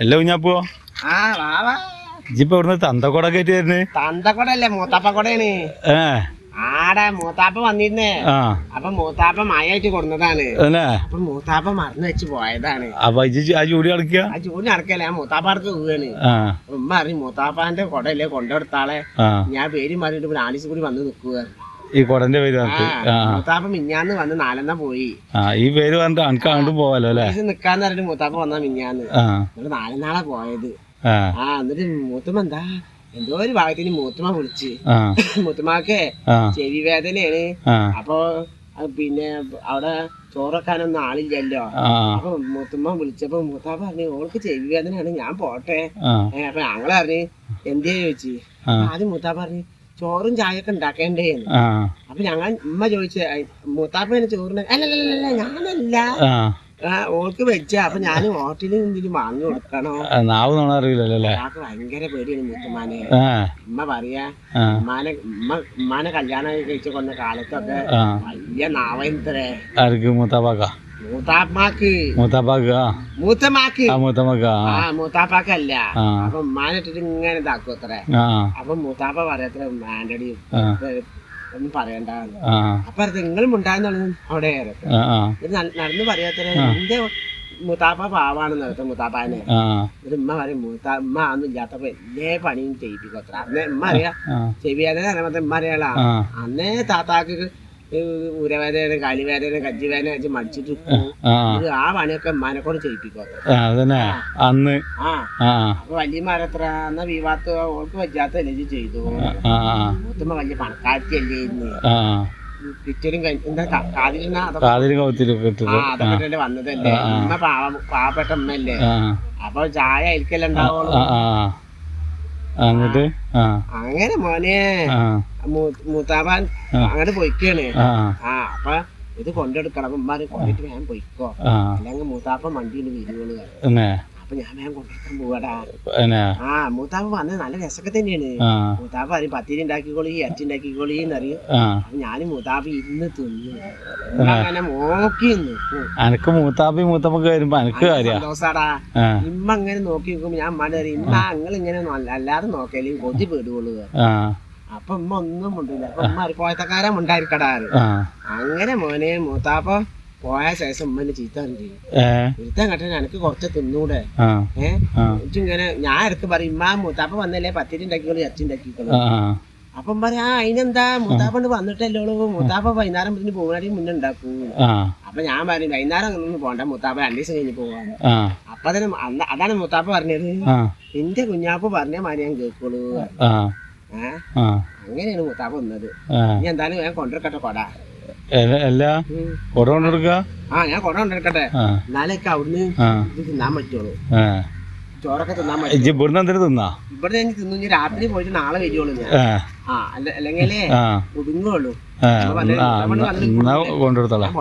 അല്ല കുഞ്ഞാപ്പോ ആ വാ ഇജിപ്പോ ഇവിടുന്ന് തന്തക്കൊട കയറ്റി വരുന്നേ? തന്തക്കൊടല്ലേ മൂത്താപ്പക്കൊടയാണ്. ആടെ മൂത്താപ്പ വന്നിരുന്നേ. അപ്പൊ മൂത്താപ്പ മഴയായിട്ട് കൊടുന്നതാണ്. അപ്പൊ മൂത്താപ്പ മറന്നു വെച്ച് പോയതാണ്. അപ്പൊ ആ ജോലി നടക്കുക? ആ ജോലി നടക്കല്ലേ, ആ മൂത്താപ്പാർക്ക് പോവാണ്. ഉമ്മ അറിയും മൂത്താപ്പാന്റെ കൊടയല്ലേ കൊണ്ടെടുത്താളെ, ഞാൻ പേര് മാറിയിട്ട് ആലീസ് കൂടി വന്ന് നിക്കുക. ഈ കൊടന്റെ പേര് മൂത്താപ്പ മിഞ്ഞാന്ന് വന്ന് 4 പോയി. ഈ പേര് പറഞ്ഞിട്ട് അനക്ക് അങ്ങോട്ടും പോവാലോ അല്ലെ? നിക്കാന്ന് പറഞ്ഞിട്ട് മൂത്താപ്പ വന്നാ മിഞ്ഞാന്ന്. എന്നിട്ട് 4 പോയത്. എന്നിട്ട് മൂത്തുമ്മ എന്താ എന്തോ ഒരു ഭാഗത്തിന് മൂത്തുമ്മ വിളിച്ച്, മൂത്തുമ്മക്ക് ചെവി വേദനയാണ്. അപ്പൊ പിന്നെ അവിടെ ചോറക്കാനൊന്നും ആളില്ലല്ലോ. അപ്പൊ മൂത്തുമ്മ വിളിച്ചപ്പോ മൂത്താപ്പ പറഞ്ഞു ഓൾക്ക് ചെവി വേദനയാണ്, ഞാൻ പോട്ടെ. അപ്പൊ ഞങ്ങള് പറഞ്ഞു എന്തേ ചോദിച്ചു. ആദ്യം മൂത്താപ്പ പറഞ്ഞു ചോറും ചായയൊക്കെ ഉണ്ടാക്കേണ്ടേന്ന്. അപ്പൊ ഞങ്ങൾ ഉമ്മ ചോദിച്ച മൂത്താപ്പ ചോറിന് അല്ലല്ല ഞാനല്ല ഓൾക്ക് വെച്ച. അപ്പൊ ഞാൻ ഹോട്ടലിൽ എന്തെങ്കിലും വാങ്ങി കൊടുക്കണോ? അറിയില്ലല്ലേ. ഭയങ്കര പേടിയാണ് മൂത്തുമ്മാനെ. ഉമ്മ പറയാ ഉമ്മാനെ കല്യാണം കഴിച്ചു കൊണ്ട കാലത്തൊക്കെ വലിയ നാവത്രേ. മൂത്താപ്പാക്കല്ല. അപ്പൊ ഉമ്മാനിട്ടിട്ട് ഇങ്ങനെ ഇതാക്കും അത്രേ. അപ്പൊ മൂത്താപ്പ പറയത്ര ആന്റണി ഒന്നും പറയണ്ട. അപ്പൊ നിങ്ങളും ഉണ്ടാകുന്ന അവിടെ നടന്ന് പറയാത്ര എന്റെ മൂത്താപ്പ പാവാണെന്ന് നേരത്തെ മൂത്താപ്പാനെ. ഒരു ഉമ്മ പറയും ഉമ്മ ഒന്നും ഇല്ലാത്തപ്പോ എല്ലാ പണിയും ചെയ്യിപ്പിക്കത്ര. അന്നേ ഉമ്മ അറിയാ ചെവിവേദന അറിയാമത്തെ ഉമ്മ അറിയാളാ. അന്നേ താത്താക്ക് ഊരവേദന കാലിവേദന കജ്ജിവേദന വെച്ച് മടിച്ചിട്ട് ആ പണിയൊക്കെ ഉമ്മാനെ കൊണ്ട് ചെയ്യിപ്പിക്കും. അപ്പൊ വലിയ മരത്ര എന്നാ വിവാത്ത് ഓൾക്ക് വയ്യാത്ത എല്ലാം ചെയ്തു. മൂത്തുമ്മ വലിയ പണക്കാരത്തിയല്ലേ ഇന്ന്. പിറ്റലും എന്താ അതൊക്കെ വന്നതല്ലേ. ഉമ്മ പാവപ്പെട്ട ഉമ്മല്ലേ. അപ്പൊ ചായ അയൽക്കല്ലേ ഉണ്ടാവുള്ളൂ. അങ്ങനെ മോനെ മൂത്താപ്പാൻ അങ്ങോട്ട് പൊയ്ക്കാണ്. അപ്പൊ ഇത് കൊണ്ടെടുക്കണം. അപ്പൊ ഉമ്മാര് കൊണ്ടിട്ട് വേഗം പൊയ്ക്കോ, അല്ലെങ്കിൽ മൂത്താപ്പൻ വണ്ടിയിൽ വരുവുള്ളൂ. അപ്പൊ ഞാൻ വേഗം കൊണ്ടെടുക്കാൻ പോവാടാ. മൂത്താപ്പ വന്നത് നല്ല രസമൊക്കെ തന്നെയാണ്. മൂത്താപ്പ പറയും പത്തിരി ഉണ്ടാക്കിക്കോളി ഇറച്ചി ഉണ്ടാക്കിക്കോളി എന്നറിയും. അപ്പൊ ഞാനും മൂത്താപ്പ ഇരുന്ന് തിന്നു അങ്ങനെ നോക്കി നിൽക്കും. എനക്ക് മൂത്താപ്പി മൂത്തമ്മക്ക് വരുമ്പോ എനിക്ക് സന്തോഷാടാ. ഇമ്മ അങ്ങനെ നോക്കി നിൽക്കുമ്പോ ഞാൻ ഉമ്മാനെ അറിയും ഇമ്മ നിങ്ങൾ ഇങ്ങനെ അല്ലാതെ നോക്കിയാലും കൊതി പെടുവുള്ളൂ. അപ്പൊ ഉമ്മ ഒന്നും ഉണ്ടില്ല. അപ്പൊ ഉമ്മ പോയത്തക്കാരൻ ഉണ്ടായിരിക്കടാറ്. അങ്ങനെ മോനെ മൂത്താപ്പ പോയ ശേഷം ഉമ്മനെ ചീത്താൻ ചെയ്യും. ചീത്താൻ കട്ടാൻ എനിക്ക് കുറച്ച് തിന്നൂടെ. ഇങ്ങനെ ഞാൻ ഇടക്ക് പറയും ഉമ്മ മൂത്താപ്പ വന്നല്ലേ പത്തിരി ഉണ്ടാക്കിക്കോളൂ ഇറച്ചി ഉണ്ടാക്കിക്കോളൂ. അപ്പം പറയാ അതിനെന്താ മൂത്താപ്പണ്ട് വന്നിട്ടല്ലോ മൂത്താപ്പ വൈകുന്നേരം പോകുന്നതിന് മുന്നേ ഉണ്ടാക്കൂ. അപ്പൊ ഞാൻ പറയും വൈകുന്നേരം ഒന്നും പോണ്ട മൂത്താപ്പ 2 ദിവസം കഴിഞ്ഞ് പോവാണ്. അപ്പൊ തന്നെ അതാണ് മൂത്താപ്പ പറഞ്ഞത് നിന്റെ കുഞ്ഞാപ്പ പറഞ്ഞ മാതിരി ഞാൻ കേൾക്കുള്ളൂ. അങ്ങനെയാണ് മൂത്താപ്പ വന്നത്. ഇനി എന്തായാലും ഞാൻ കൊണ്ടിരിക്കട്ടെ കൊട. ഞാൻ കൊട കൊണ്ടിരിക്കട്ടെ. എന്നാലൊക്കെ അവിടുന്ന് ഇത് തിന്നാൻ പറ്റുള്ളൂ. ചോറൊക്കെ തിന്നാൻ പറ്റും. ഇവിടെ ഞാൻ തിന്നു. രാത്രി പോയിട്ട് നാളെ വരുവുള്ളൂ ഞാൻ. അല്ലെങ്കിൽ ഒതുങ്ങുള്ളൂ. കൊണ്ടുകൊടുത്തോളാം.